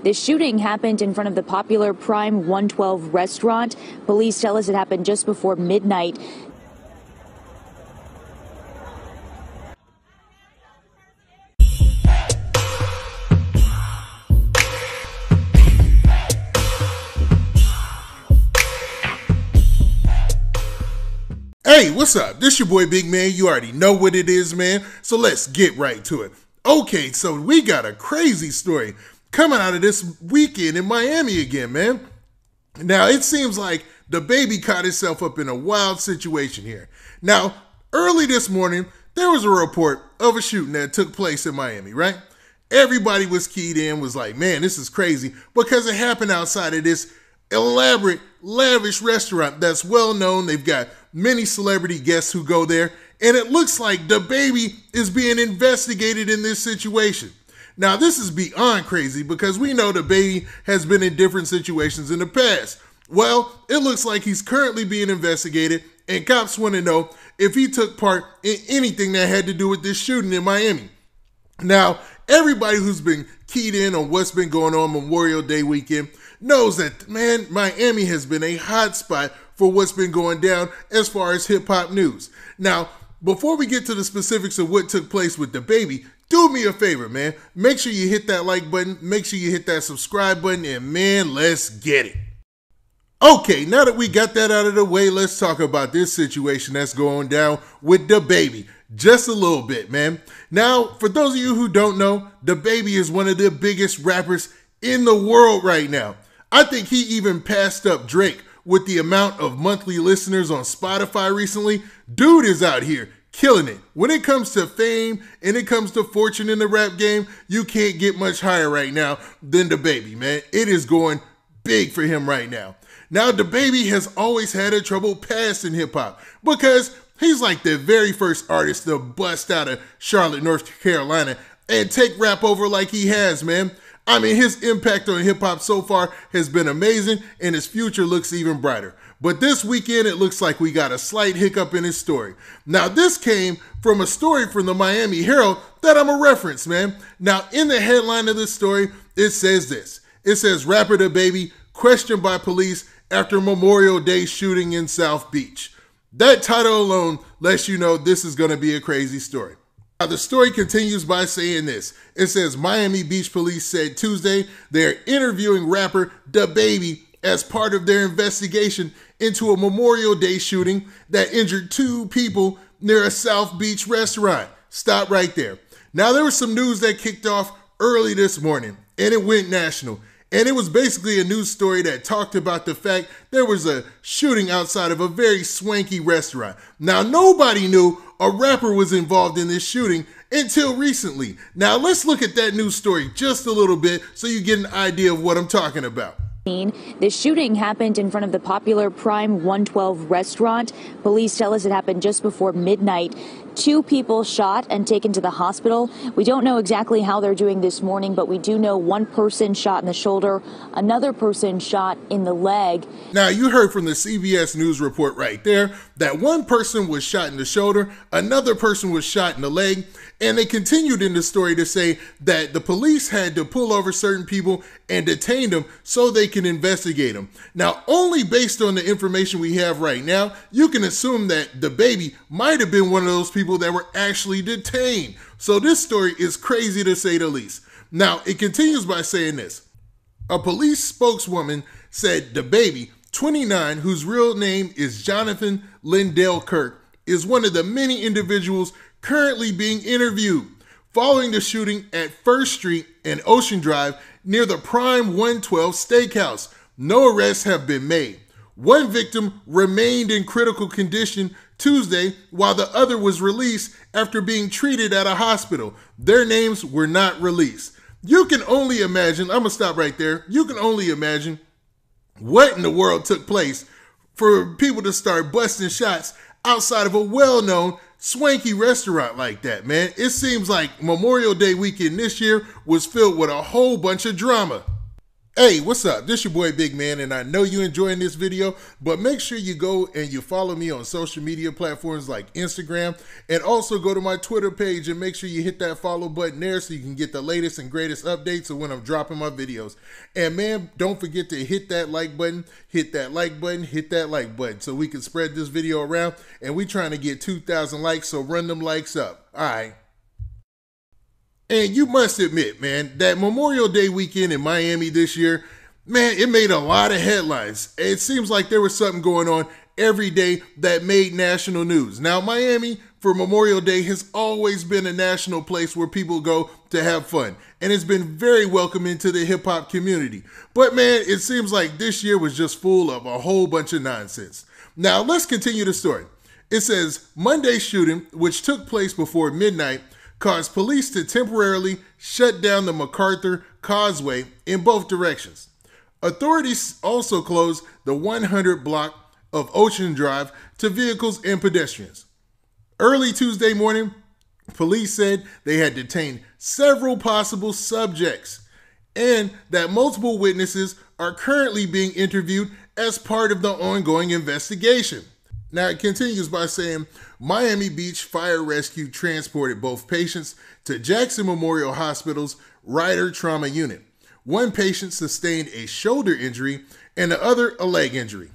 The shooting happened in front of the popular Prime 112 restaurant. Police tell us it happened just before midnight. Hey, what's up? This your boy Big Man. You already know what it is, man. So let's get right to it. Okay, so we got a crazy story coming out of this weekend in Miami again, man. Now, it seems like DaBaby caught himself up in a wild situation here. Now, early this morning, there was a report of a shooting that took place in Miami, right? Everybody was keyed in, was like, man, this is crazy, because it happened outside of this elaborate, lavish restaurant that's well known. They've got many celebrity guests who go there, and it looks like DaBaby is being investigated in this situation. Now, this is beyond crazy because we know DaBaby has been in different situations in the past. Well, it looks like he's currently being investigated, and cops want to know if he took part in anything that had to do with this shooting in Miami. Now, everybody who's been keyed in on what's been going on Memorial Day weekend knows that, man, Miami has been a hot spot for what's been going down as far as hip-hop news. Now, before we get to the specifics of what took place with DaBaby, do me a favor, man. Make sure you hit that like button, make sure you hit that subscribe button, and man, let's get it. Okay, now that we got that out of the way, let's talk about this situation that's going down with DaBaby. Just a little bit, man. Now, for those of you who don't know, DaBaby is one of the biggest rappers in the world right now. I think he even passed up Drake with the amount of monthly listeners on Spotify recently. Dude is out here killing it. When it comes to fame and it comes to fortune in the rap game, you can't get much higher right now than DaBaby, man. It is going big for him right now. Now, DaBaby has always had a troubled past in hip-hop because he's like the very first artist to bust out of Charlotte, North Carolina and take rap over like he has, man. I mean, his impact on hip-hop so far has been amazing, and his future looks even brighter. But this weekend, it looks like we got a slight hiccup in his story. Now, this came from a story from the Miami Herald that I'm a reference, man. Now, in the headline of this story, it says this. It says, rapper DaBaby questioned by police after Memorial Day shooting in South Beach. That title alone lets you know this is going to be a crazy story. Now, the story continues by saying this. It says Miami Beach police said Tuesday they're interviewing rapper DaBaby as part of their investigation into a Memorial Day shooting that injured 2 people near a South Beach restaurant. Stop right there. Now, there was some news that kicked off early this morning, and it went national. And it was basically a news story that talked about the fact there was a shooting outside of a very swanky restaurant. Now, nobody knew a rapper was involved in this shooting until recently. Now, let's look at that news story just a little bit so you get an idea of what I'm talking about. The shooting happened in front of the popular Prime 112 restaurant. Police tell us it happened just before midnight. 2 people shot and taken to the hospital. We don't know exactly how they're doing this morning, but we do know 1 person shot in the shoulder, another person shot in the leg. Now, you heard from the CBS News report right there that 1 person was shot in the shoulder, another person was shot in the leg, and they continued in the story to say that the police had to pull over certain people and detain them so they can investigate them. Now, only based on the information we have right now, you can assume that DaBaby might have been one of those people that were actually detained. So this story is crazy to say the least. Now, it continues by saying this. A police spokeswoman said DaBaby, 29, whose real name is Jonathan Lindell Kirk, is one of the many individuals currently being interviewed following the shooting at First Street and Ocean Drive near the Prime 112 Steakhouse. No arrests have been made. 1 victim remained in critical condition Tuesday, while the other was released after being treated at a hospital. Their names were not released. You can only imagine, I'm going to stop right there. You can only imagine what in the world took place for people to start busting shots outside of a well-known swanky restaurant like that, man. It seems like Memorial Day weekend this year was filled with a whole bunch of drama. Hey, what's up? This your boy Big Man, and I know you're enjoying this video, but make sure you go and you follow me on social media platforms like Instagram, and also go to my Twitter page and make sure you hit that follow button there so you can get the latest and greatest updates of when I'm dropping my videos. And man, don't forget to hit that like button, hit that like button, hit that like button so we can spread this video around, and we trying to get 2,000 likes, so run them likes up. All right. And you must admit, man, that Memorial Day weekend in Miami this year, man, it made a lot of headlines. It seems like there was something going on every day that made national news. Now, Miami for Memorial Day has always been a national place where people go to have fun, and it's been very welcoming to the hip hop community. But man, it seems like this year was just full of a whole bunch of nonsense. Now, let's continue the story. It says Monday's shooting, which took place before midnight, caused police to temporarily shut down the MacArthur Causeway in both directions. Authorities also closed the 100 block of Ocean Drive to vehicles and pedestrians. Early Tuesday morning, police said they had detained several possible subjects and that multiple witnesses are currently being interviewed as part of the ongoing investigation. Now, it continues by saying Miami Beach Fire Rescue transported both patients to Jackson Memorial Hospital's Ryder Trauma Unit. One patient sustained a shoulder injury and the other a leg injury.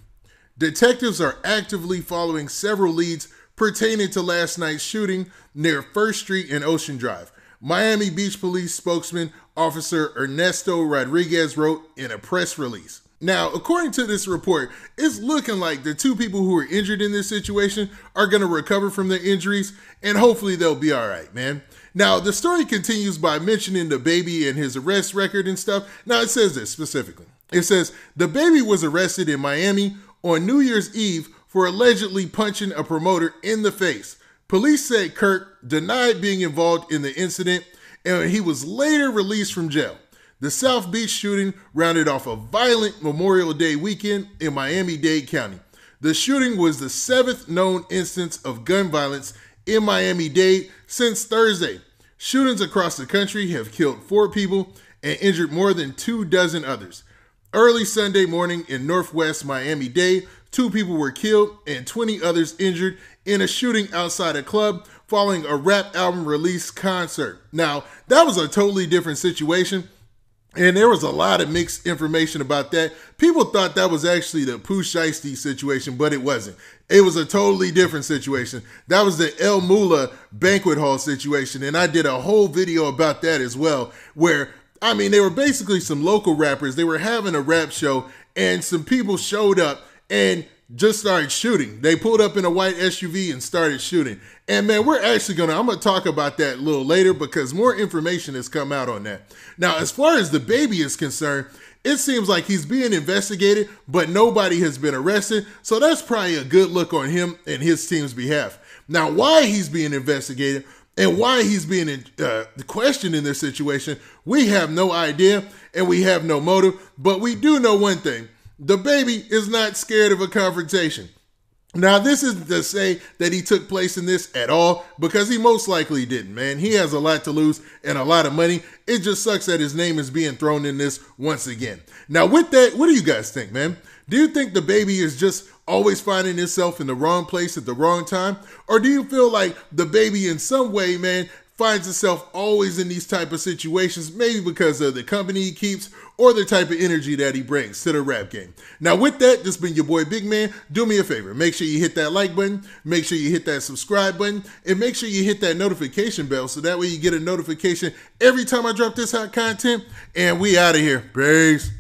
Detectives are actively following several leads pertaining to last night's shooting near First Street and Ocean Drive. Miami Beach Police spokesman Officer Ernesto Rodriguez wrote in a press release. Now, according to this report, it's looking like the two people who were injured in this situation are going to recover from their injuries, and hopefully they'll be all right, man. Now, the story continues by mentioning DaBaby and his arrest record and stuff. Now, it says this specifically. It says, DaBaby was arrested in Miami on New Year's Eve for allegedly punching a promoter in the face. Police said Kirk denied being involved in the incident, and he was later released from jail. The South Beach shooting rounded off a violent Memorial Day weekend in Miami-Dade County. The shooting was the 7th known instance of gun violence in Miami-Dade since Thursday. Shootings across the country have killed 4 people and injured more than 24 others. Early Sunday morning in Northwest Miami-Dade, 2 people were killed and 20 others injured in a shooting outside a club following a rap album release concert. Now, that was a totally different situation. And there was a lot of mixed information about that. People thought that was actually the Pooh Shiesty situation, but it wasn't. It was a totally different situation. That was the El Mula banquet hall situation, and I did a whole video about that as well, where, I mean, they were basically some local rappers. They were having a rap show, and some people showed up and just started shooting. They pulled up in a white SUV and started shooting. And man, I'm going to talk about that a little later because more information has come out on that. Now, as far as DaBaby is concerned, it seems like he's being investigated, but nobody has been arrested. So that's probably a good look on him and his team's behalf. Now, why he's being investigated and why he's being questioned in this situation, we have no idea and we have no motive, but we do know one thing. DaBaby is not scared of a confrontation. Now, this isn't to say that he took place in this at all, because he most likely didn't, man. He has a lot to lose and a lot of money. It just sucks that his name is being thrown in this once again. Now, with that, what do you guys think, man? Do you think DaBaby is just always finding himself in the wrong place at the wrong time? Or do you feel like DaBaby in some way, man, finds himself always in these type of situations, maybe because of the company he keeps or the type of energy that he brings to the rap game? Now, with that, this has been your boy Big Man. Do me a favor. Make sure you hit that like button. Make sure you hit that subscribe button. And make sure you hit that notification bell so that way you get a notification every time I drop this hot content. And we out of here. Peace.